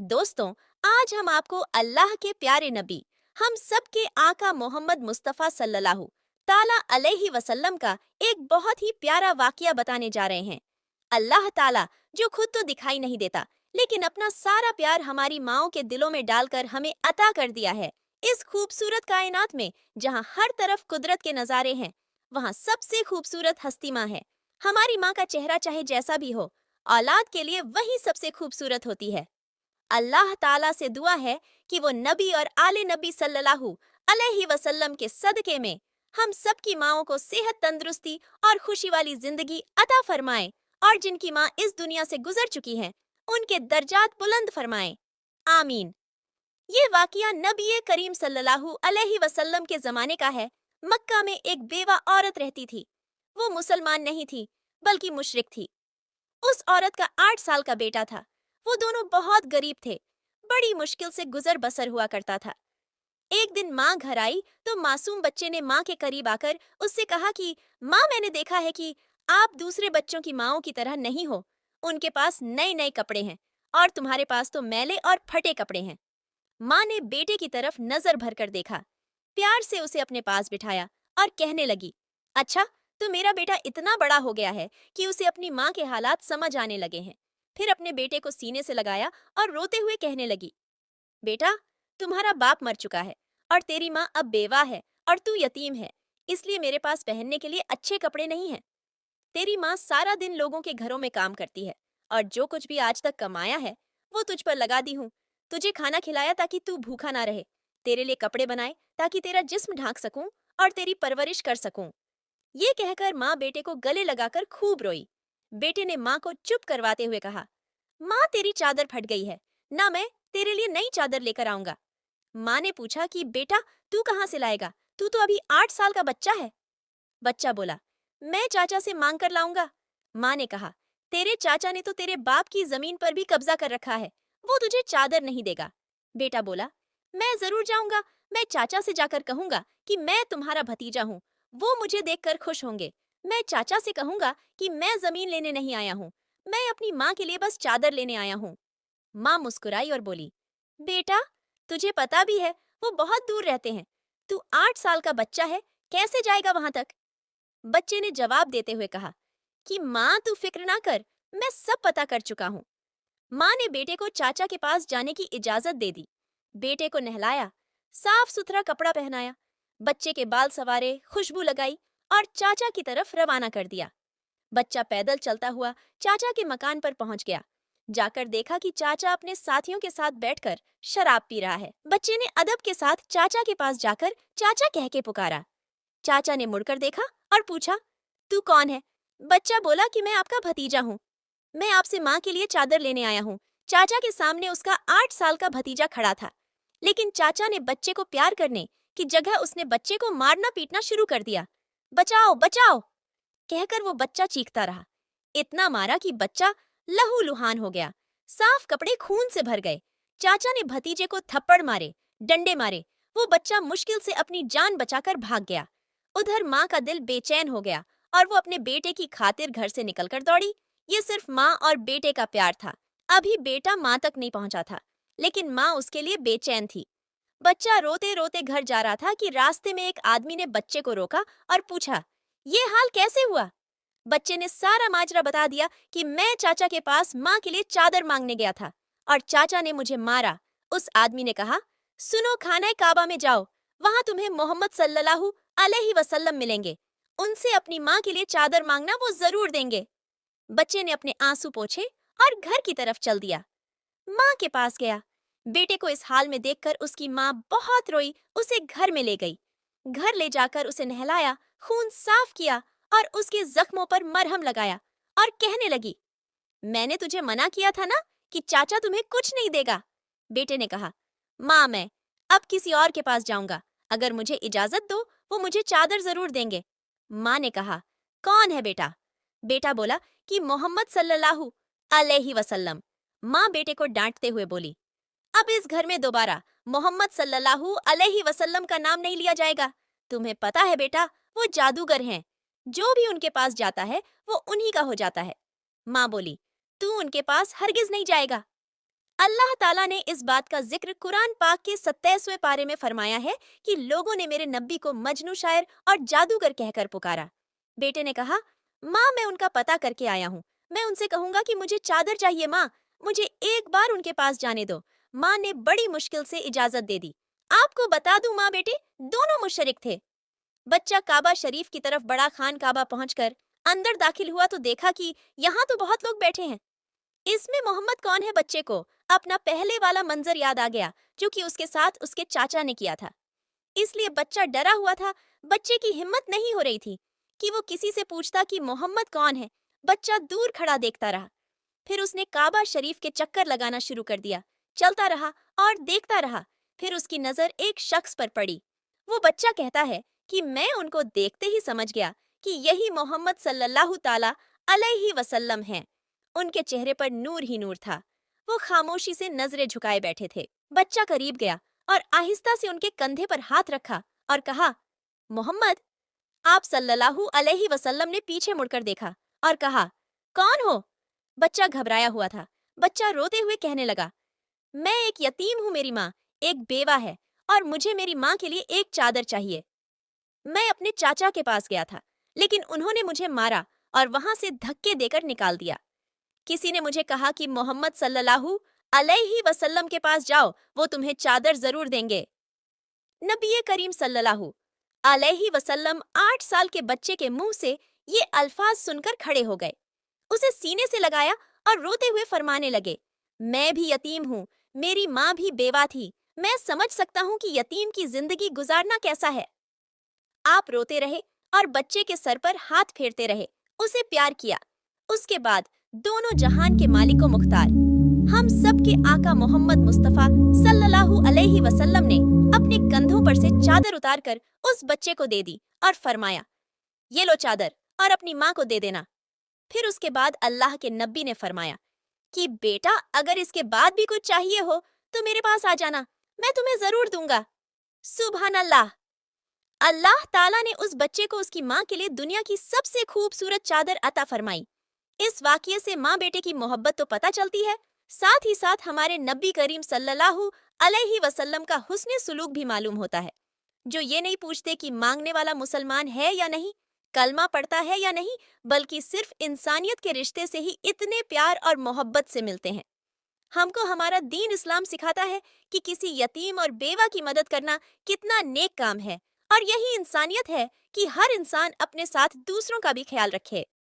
दोस्तों, आज हम आपको अल्लाह के प्यारे नबी, हम सब के आका मोहम्मद मुस्तफ़ा सल्लल्लाहु ताला अलैहि वसल्लम का एक बहुत ही प्यारा वाक़या बताने जा रहे हैं। अल्लाह ताला जो खुद तो दिखाई नहीं देता, लेकिन अपना सारा प्यार हमारी माओं के दिलों में डालकर हमें अता कर दिया है। इस खूबसूरत कायनात में जहाँ हर तरफ कुदरत के नज़ारे हैं, वहाँ सबसे खूबसूरत हस्ती माँ है। हमारी माँ का चेहरा चाहे जैसा भी हो, औलाद के लिए वही सबसे खूबसूरत होती है। अल्लाह ताला से दुआ है कि वो नबी और आले नबी सल्लल्लाहु अलैहि वसल्लम के सदके में हम सब की माओं को सेहत, तंदुरुस्ती और खुशी वाली जिंदगी अता फरमाए, और जिनकी माँ इस दुनिया से गुजर चुकी हैं उनके दर्जात बुलंद फरमाए। आमीन। ये वाकया नबी करीम सल्लल्लाहु अलैहि वसल्लम के ज़माने का है। मक्का में एक बेवा औरत रहती थी। वो मुसलमान नहीं थी, बल्कि मुशरिक थी। उस औरत का 8 साल का बेटा था। वो दोनों बहुत गरीब थे। बड़ी मुश्किल से गुजर बसर हुआ करता था। एक दिन माँ घर आई तो मासूम बच्चे ने माँ के करीब आकर उससे कहा कि माँ, मैंने देखा है कि आप दूसरे बच्चों की माँओं की तरह नहीं हो। उनके पास नए नए कपड़े हैं और तुम्हारे पास तो मैले और फटे कपड़े हैं। माँ ने बेटे की तरफ नजर भर कर देखा, प्यार से उसे अपने पास बिठाया और कहने लगी, अच्छा, तो मेरा बेटा इतना बड़ा हो गया है कि उसे अपनी माँ के हालात समझ आने लगे हैं। फिर अपने बेटे को सीने से लगाया और रोते हुए कहने लगी, बेटा, तुम्हारा बाप मर चुका है और तेरी माँ अब बेवा है और तू यतीम है, इसलिए मेरे पास पहनने के लिए अच्छे कपड़े नहीं हैं। तेरी माँ सारा दिन लोगों के घरों में काम करती है और जो कुछ भी आज तक कमाया है वो तुझ पर लगा दी हूँ। तुझे खाना खिलाया ताकि तू भूखा ना रहे, तेरे लिए कपड़े बनाए ताकि तेरा जिस्म ढांक सकूं और तेरी परवरिश कर सकूं। ये कहकर माँ बेटे को गले लगाकर खूब रोई। बेटे ने माँ को चुप करवाते हुए कहा, माँ, तेरी चादर फट गई है ना, मैं तेरे लिए नई चादर लेकर आऊंगा। माँ ने पूछा कि बेटा, तू कहाँ से लाएगा, तू तो अभी 8 साल का बच्चा है। बच्चा बोला, मैं चाचा से मांग कर लाऊंगा। माँ ने कहा, तेरे चाचा ने तो तेरे बाप की जमीन पर भी कब्जा कर रखा है, वो तुझे चादर नहीं देगा। बेटा बोला, मैं जरूर जाऊंगा। मैं चाचा से जाकर कहूंगा कि मैं तुम्हारा भतीजा हूँ, वो मुझे देखकर खुश होंगे। मैं चाचा से कहूंगा कि मैं जमीन लेने नहीं आया हूँ, मैं अपनी माँ के लिए बस चादर लेने आया हूँ। माँ मुस्कुराई और बोली, बेटा, तुझे पता भी है वो बहुत दूर रहते हैं। तू 8 साल का बच्चा है, कैसे जाएगा वहां तक। बच्चे ने जवाब देते हुए कहा कि माँ, तू फिक्र ना कर, मैं सब पता कर चुका हूँ। माँ ने बेटे को चाचा के पास जाने की इजाजत दे दी। बेटे को नहलाया, साफ सुथरा कपड़ा पहनाया, बच्चे के बाल सवारे, खुशबू लगाई और चाचा की तरफ रवाना कर दिया। बच्चा पैदल चलता हुआ चाचा के मकान पर पहुंच गया। जाकर देखा कि चाचा अपने साथियों के साथ बैठकर शराब पी रहा है। बच्चे ने अदब के साथ चाचा के पास जाकर चाचा कह के पुकारा। चाचा ने मुड़कर देखा और पूछा, तू कौन है। बच्चा बोला कि मैं आपका भतीजा हूँ, मैं आपसे माँ के लिए चादर लेने आया हूँ। चाचा के सामने उसका 8 साल का भतीजा खड़ा था, लेकिन चाचा ने बच्चे को प्यार करने की जगह उसने बच्चे को मारना पीटना शुरू कर दिया। बचाओ बचाओ कहकर वो बच्चा चीखता रहा। इतना मारा कि बच्चा लहूलुहान हो गया, साफ कपड़े खून से भर गए। चाचा ने भतीजे को थप्पड़ मारे, डंडे मारे। वो बच्चा मुश्किल से अपनी जान बचाकर भाग गया। उधर माँ का दिल बेचैन हो गया और वो अपने बेटे की खातिर घर से निकलकर दौड़ी। ये सिर्फ माँ और बेटे का प्यार था। अभी बेटा माँ तक नहीं पहुंचा था, लेकिन माँ उसके लिए बेचैन थी। बच्चा रोते रोते घर जा रहा था कि रास्ते में एक आदमी ने बच्चे को रोका और पूछा, ये हाल कैसे हुआ। बच्चे ने सारा माजरा बता दिया कि मैं चाचा के पास माँ के लिए चादर मांगने गया था और चाचा ने मुझे मारा। उस आदमी ने कहा, सुनो, खाना काबा में जाओ, वहां तुम्हें मोहम्मद सल्लल्लाहु अलैहि वसल्लम मिलेंगे, उनसे अपनी माँ के लिए चादर मांगना, वो जरूर देंगे। बच्चे ने अपने आंसू पोंछे और घर की तरफ चल दिया। माँ के पास गया। बेटे को इस हाल में देखकर उसकी माँ बहुत रोई, उसे घर में ले गई। घर ले जाकर उसे नहलाया, खून साफ किया और उसके जख्मों पर मरहम लगाया और कहने लगी, मैंने तुझे मना किया था ना कि चाचा तुम्हें कुछ नहीं देगा। बेटे ने कहा, माँ, मैं अब किसी और के पास जाऊंगा, अगर मुझे इजाजत दो वो मुझे चादर जरूर देंगे। माँ ने कहा, कौन है बेटा। बेटा बोला कि मोहम्मद सल्लल्लाहु अलैहि वसल्लम। माँ बेटे को डांटते हुए बोली, अब इस घर में दोबारा मोहम्मद सल्लल्लाहु अलैहि वसल्लम का नाम नहीं लिया जाएगा। तुम्हें पता है बेटा, वो जादूगर हैं, जो भी उनके पास जाता है वो उन्हीं का हो जाता है। माँ बोली, तू उनके पास हरगिज नहीं जाएगा। अल्लाह ताला ने इस बात का जिक्र कुरान पाक के 27वें पारे में फरमाया है कि लोगों ने मेरे नबी को मजनू शायर और जादूगर कहकर पुकारा। बेटे ने कहा, माँ मैं उनका पता करके आया हूँ। मैं उनसे कहूंगा कि मुझे चादर चाहिए माँ, मुझे एक बार उनके पास जाने दो। माँ ने बड़ी मुश्किल से इजाजत दे दी। आपको बता दूं माँ बेटे, दोनों मुशरिक थे। बच्चा काबा शरीफ की तरफ बड़ा खान काबा पहुंचकर अंदर दाखिल हुआ तो देखा कि यहाँ तो बहुत लोग बैठे हैं। इसमें मोहम्मद कौन है? बच्चे को अपना पहले वाला मंजर याद आ गया जो कि उसके साथ उसके चाचा ने किया था। इसलिए बच्चा डरा हुआ था। बच्चे की हिम्मत नहीं हो रही थी कि वो किसी से पूछता कि मोहम्मद कौन है। बच्चा दूर खड़ा देखता रहा। फिर उसने काबा शरीफ के चक्कर लगाना शुरू कर दिया। चलता रहा और देखता रहा। फिर उसकी नजर एक शख्स पर पड़ी। वो बच्चा कहता है कि मैं उनको देखते ही समझ गया कि यही मोहम्मद सल्लल्लाहु ताला अलैहि वसल्लम हैं। उनके चेहरे पर नूर ही नूर था। वो खामोशी से नजरें झुकाए बैठे थे। बच्चा करीब गया और आहिस्ता से उनके कंधे पर हाथ रखा और कहा, मोहम्मद। आप सल्लल्लाहु अलैहि वसल्लम ने पीछे मुड़कर देखा और कहा, कौन हो? बच्चा घबराया हुआ था। बच्चा रोते हुए कहने लगा, मैं एक यतीम हूँ, मेरी माँ एक बेवा है और मुझे मेरी माँ के लिए एक चादर चाहिए। मैं अपने चाचा के पास गया था, लेकिन उन्होंने मुझे मारा और वहां से धक्के देकर निकाल दिया। किसी ने मुझे कहा कि मोहम्मद सल्लल्लाहु अलैहि वसल्लम के पास जाओ, वो तुम्हें चादर जरूर देंगे। नबी करीम सल्लल्लाहु अलैहि वसल्लम 8 साल के बच्चे के मुंह से ये अल्फाज सुनकर खड़े हो गए। उसे सीने से लगाया और रोते हुए फरमाने लगे, मैं भी यतीम हूँ, मेरी माँ भी बेवा थी। मैं समझ सकता हूँ कि यतीम की जिंदगी गुजारना कैसा है। आप रोते रहे और बच्चे के सर पर हाथ फेरते रहे, उसे प्यार किया। उसके बाद दोनों जहान के मालिक व मुख्तार हम सब के आका मोहम्मद मुस्तफ़ा सल्लल्लाहु अलैहि वसल्लम ने अपने कंधों पर से चादर उतारकर उस बच्चे को दे दी और फरमाया, ये लो चादर और अपनी माँ को दे देना। फिर उसके बाद अल्लाह के नबी ने फरमाया कि बेटा, अगर इसके बाद भी कुछ चाहिए हो तो मेरे पास आ जाना, मैं तुम्हें जरूर दूंगा। सुभान अल्लाह। अल्लाह ताला ने उस बच्चे को उसकी माँ के लिए दुनिया की सबसे खूबसूरत चादर अता फरमाई। इस वाक़ये से माँ बेटे की मोहब्बत तो पता चलती है, साथ ही साथ हमारे नबी करीम सल्लल्लाहु अलैहि वसल्लम का हुस्न सुलूक भी मालूम होता है, जो ये नहीं पूछते कि मांगने वाला मुसलमान है या नहीं, कलमा पढ़ता है या नहीं, बल्कि सिर्फ इंसानियत के रिश्ते से ही इतने प्यार और मोहब्बत से मिलते हैं। हमको हमारा दीन इस्लाम सिखाता है कि किसी यतीम और बेवा की मदद करना कितना नेक काम है, और यही इंसानियत है कि हर इंसान अपने साथ दूसरों का भी ख्याल रखे।